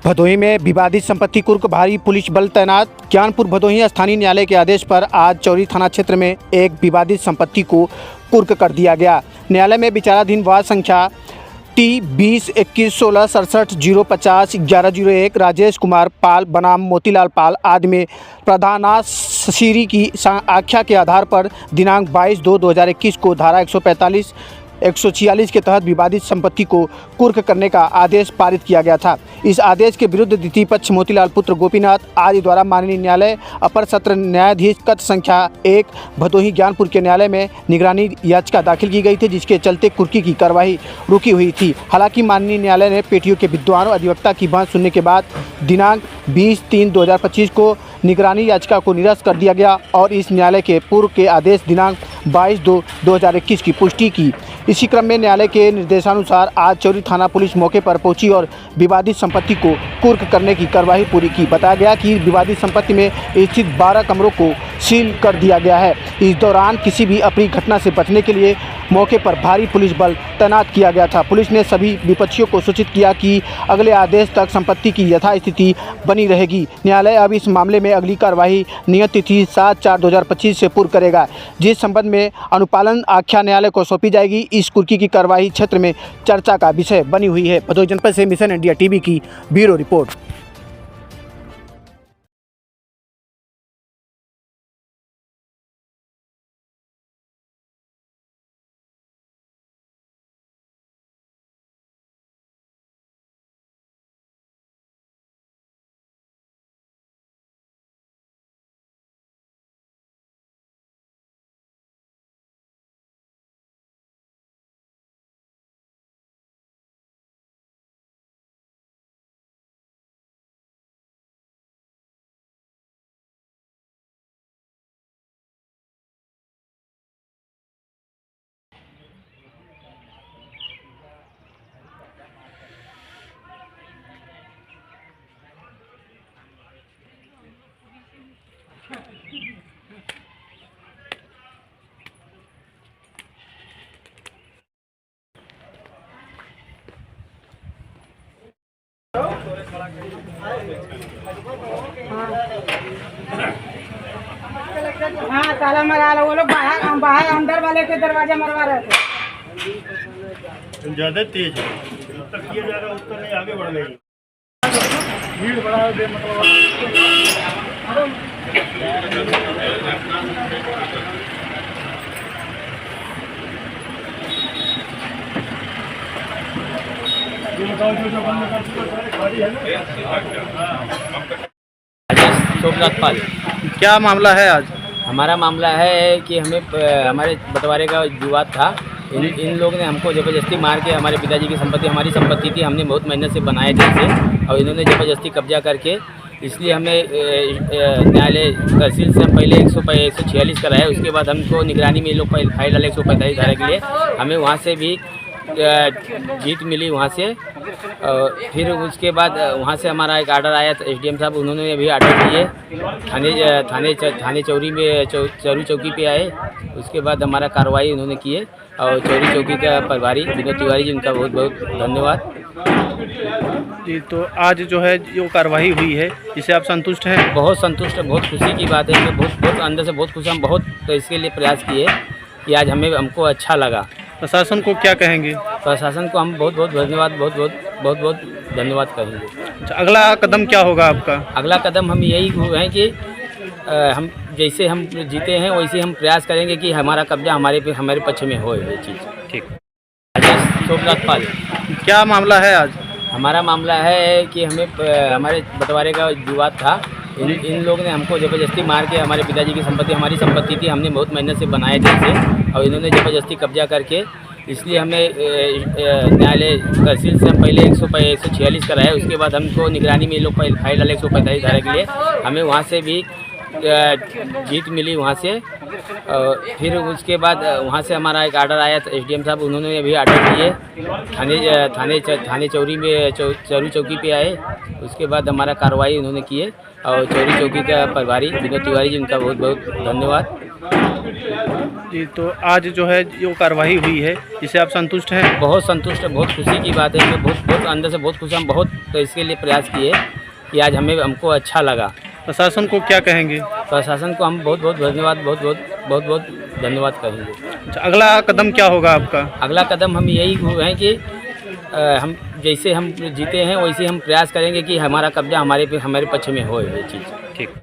भदोही में विवादित संपत्ति कुर्क, भारी पुलिस बल तैनात। ज्ञानपुर भदोही स्थानीय न्यायालय के आदेश पर आज चौरी थाना क्षेत्र में एक विवादित संपत्ति को कुर्क कर दिया गया। न्यायालय में विचाराधीन वाद संख्या T20216760501101 राजेश कुमार पाल बनाम मोतीलाल पाल आदि में प्रधानाश्री की आख्या के आधार पर दिनांक 22/2/2021 को धारा 145 146 के तहत विवादित संपत्ति को कुर्क करने का आदेश पारित किया गया था। इस आदेश के विरुद्ध द्वितीय पक्ष मोतीलाल पुत्र गोपीनाथ आदि द्वारा माननीय न्यायालय अपर सत्र न्यायाधीश कक्ष संख्या 1 भदोही ज्ञानपुर के न्यायालय में निगरानी याचिका दाखिल की गई थी, जिसके चलते कुर्की की कार्रवाई रुकी हुई थी। हालांकि माननीय न्यायालय ने पेटियों के विद्वान अधिवक्ता की बहस सुनने के बाद दिनांक 20/3/2025 को निगरानी याचिका को निरस्त कर दिया गया और इस न्यायालय के पूर्व के आदेश दिनांक 22/2/2021 की पुष्टि की। इसी क्रम में न्यायालय के निर्देशानुसार आज चौरी थाना पुलिस मौके पर पहुंची और विवादित संपत्ति को कुर्क करने की कार्रवाई पूरी की। बताया गया कि विवादित संपत्ति में स्थित 12 कमरों को सील कर दिया गया है। इस दौरान किसी भी अप्रिय घटना से बचने के लिए मौके पर भारी पुलिस बल तैनात किया गया था। पुलिस ने सभी विपक्षियों को सूचित किया कि अगले आदेश तक संपत्ति की यथास्थिति बनी रहेगी। न्यायालय अब इस मामले में अगली कार्रवाई नियत तिथि 7/4/2025 से पूर्व करेगा, जिस संबंध में अनुपालन आख्या न्यायालय को सौंपी जाएगी। इस कुर्की की कार्रवाई क्षेत्र में चर्चा का विषय बनी हुई है। भदोही जनपद से मिशन इंडिया टीवी की ब्यूरो रिपोर्ट। हाँ, ताला मरा लो। वो लोग बाहर अंदर वाले के दरवाजा मरवा रहे थे। ज्यादा तेज है, जब तक किया जा रहा है उतना नहीं आगे बढ़ रही। भीड़ बढ़ा दे मतलब सोमनाथ पाल। क्या मामला है आज? हमारा मामला है कि हमें हमारे बंटवारे का विवाद था। इन लोग ने हमको ज़बरदस्ती मार के हमारे पिताजी की संपत्ति हमारी संपत्ति थी, हमने बहुत मेहनत से बनाए थे इसे, और इन्होंने ज़बरदस्ती कब्जा करके, इसलिए हमें न्यायालय तहसील से हम पहले 146 कराया। उसके बाद हमको निगरानी में लोग फाइल डाले 145 धारा के लिए। हमें वहाँ से भी जीत मिली वहाँ से। फिर उसके बाद वहाँ से हमारा एक आर्डर आया था SDM साहब, उन्होंने अभी आर्डर दिए थाने चौरी में चौरी चौकी पे आए। उसके बाद हमारा कार्रवाई उन्होंने किए और चौरी चौकी का प्रभारी विनोद तिवारी जी, उनका बहुत बहुत धन्यवाद जी। तो आज जो है जो कार्रवाई हुई है, इससे आप संतुष्ट हैं? बहुत संतुष्ट है, बहुत खुशी की बात है। मैं बहुत अंदर से बहुत खुश, हम बहुत तो इसके लिए प्रयास किए कि आज हमको अच्छा लगा। प्रशासन को क्या कहेंगे? प्रशासन को हम बहुत धन्यवाद बहुत धन्यवाद कहेंगे। अच्छा, अगला कदम क्या होगा आपका? अगला कदम हम यही है कि हम जैसे हम जीते हैं वैसे हम प्रयास करेंगे कि हमारा कब्जा हमारे पक्ष में हो ये चीज़। ठीक। सोमनाथ पाल। क्या मामला है आज? हमारा मामला है कि हमें हमारे बंटवारे का विवाद था। इन लोग ने हमको ज़बरदस्ती मार के हमारे पिताजी की संपत्ति हमारी संपत्ति थी, हमने बहुत मेहनत से बनाए थे इसे, और इन्होंने ज़बरदस्ती कब्जा करके, इसलिए हमें न्यायालय तहसील से हम पहले 146 कराया। उसके बाद हमको निगरानी में लोग फाइल डाले 145 धारा के लिए। हमें वहाँ से भी जीत मिली वहाँ से। फिर उसके बाद वहाँ से हमारा एक आर्डर आया था SDM साहब, उन्होंने अभी आर्डर दिए थाने चौरी में चौरी चौकी पे आए। उसके बाद हमारा कार्रवाई उन्होंने किए और चौरी चौकी का प्रभारी विनोद तिवारी जी, उनका बहुत बहुत धन्यवाद। जी, तो आज जो है जो कार्रवाई हुई है इससे आप संतुष्ट हैं? बहुत संतुष्ट है, बहुत खुशी की बात है। मैं बहुत अंदर से बहुत खुश हूँ। हम बहुत तो इसके लिए प्रयास किए कि आज हमको अच्छा लगा। प्रशासन को क्या कहेंगे? प्रशासन को हम बहुत बहुत धन्यवाद कहेंगे। अच्छा, अगला कदम क्या होगा आपका? अगला कदम हम यही है कि हम जैसे हम जीते हैं वैसे हम प्रयास करेंगे कि हमारा कब्जा हमारे पक्ष में हो ये चीज़। ठीक।